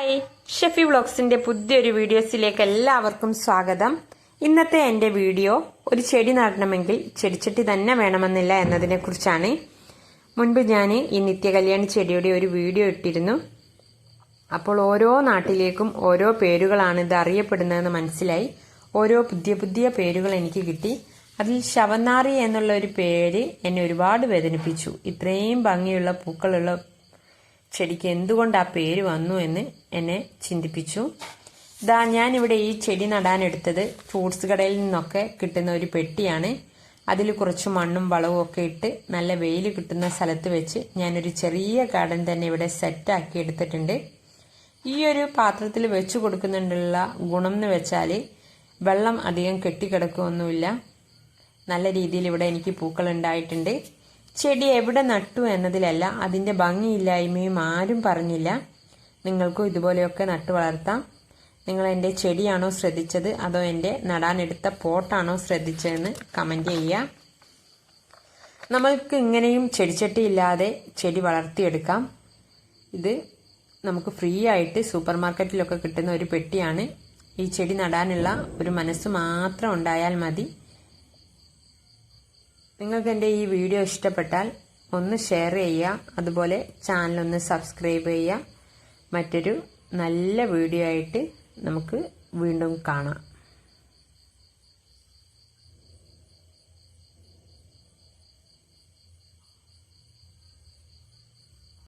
Hi, Shefi വ്ളോഗ്സിന്റെ പുതിയൊരു വീഡിയോസിലേക്ക് എല്ലാവർക്കും സ്വാഗതം. ഇന്നത്തെ എൻ്റെ വീഡിയോ ഒരു ചെടി നടണമെങ്കിൽ ചെടിച്ചട്ടി തന്നെ വേണമെന്നില്ല എന്നതിനെ കുറിച്ചാണ്. മുൻപ് ഞാൻ ഈ നിത്യകല്യാണി ചെടിയുടെ ഒരു വീഡിയോ ഇട്ടിരുന്നു. അപ്പോൾ ഓരോ നാട്ടിലേക്കും ഓരോ പേരുകളാണ് ഇത് അറിയപ്പെടുന്നതെന്ന് മനസ്സിലായി. ഓരോ പുതിയ പുതിയ പേരുകൾ എനിക്ക് കിട്ടി. അതിൽ ശവന്നാറി എന്നുള്ള ഒരു പേര് എന്നെ ഒരുപാട് വേദനിപ്പിച്ചു. ഇത്രയും ഭംഗിയുള്ള പൂക്കളുള്ള ചെടിക്ക് എന്തുകൊണ്ട് ആ പേര് വന്നു എന്ന് എന്നെ ചിന്തിപ്പിച്ചു. ഞാനിവിടെ ഈ ചെടി നടാനെടുത്തത് ഫ്രൂട്ട്സ് കടയിൽ നിന്നൊക്കെ കിട്ടുന്ന ഒരു പെട്ടിയാണ്. അതിൽ കുറച്ച് മണ്ണും വളവും ഒക്കെ ഇട്ട് നല്ല വെയിൽ കിട്ടുന്ന സ്ഥലത്ത് വെച്ച് ഞാനൊരു ചെറിയ ഗാർഡൻ തന്നെ ഇവിടെ സെറ്റാക്കി എടുത്തിട്ടുണ്ട്. ഈ ഒരു പാത്രത്തിൽ വെച്ച് കൊടുക്കുന്നുണ്ടുള്ള ഗുണം എന്ന് വെച്ചാൽ വെള്ളം അധികം കെട്ടിക്കിടക്കുകയൊന്നുമില്ല. നല്ല രീതിയിൽ ഇവിടെ എനിക്ക് പൂക്കൾ ഉണ്ടായിട്ടുണ്ട്. ചെടി എവിടെ നട്ടു എന്നതിലല്ല, അതിൻ്റെ ഭംഗിയില്ലായ്മയും ആരും പറഞ്ഞില്ല. നിങ്ങൾക്കും ഇതുപോലെയൊക്കെ നട്ടു വളർത്താം. നിങ്ങൾ എൻ്റെ ചെടിയാണോ ശ്രദ്ധിച്ചത് അതോ എൻ്റെ നടാനെടുത്ത പോട്ടാണോ ശ്രദ്ധിച്ചതെന്ന് കമൻറ്റ് ചെയ്യുക. നമ്മൾക്ക് ഇങ്ങനെയും ചെടിച്ചട്ടി ഇല്ലാതെ ചെടി വളർത്തിയെടുക്കാം. ഇത് നമുക്ക് ഫ്രീ ആയിട്ട് സൂപ്പർ മാർക്കറ്റിലൊക്കെ കിട്ടുന്ന ഒരു പെട്ടിയാണ്. ഈ ചെടി നടാനുള്ള ഒരു മനസ്സ് മാത്രം ഉണ്ടായാൽ മതി. നിങ്ങൾക്ക് എൻ്റെ ഈ വീഡിയോ ഇഷ്ടപ്പെട്ടാൽ ഒന്ന് ഷെയർ ചെയ്യുക, അതുപോലെ ചാനലൊന്ന് സബ്സ്ക്രൈബ് ചെയ്യുക. മറ്റൊരു നല്ല വീഡിയോ ആയിട്ട് നമുക്ക് വീണ്ടും കാണാം.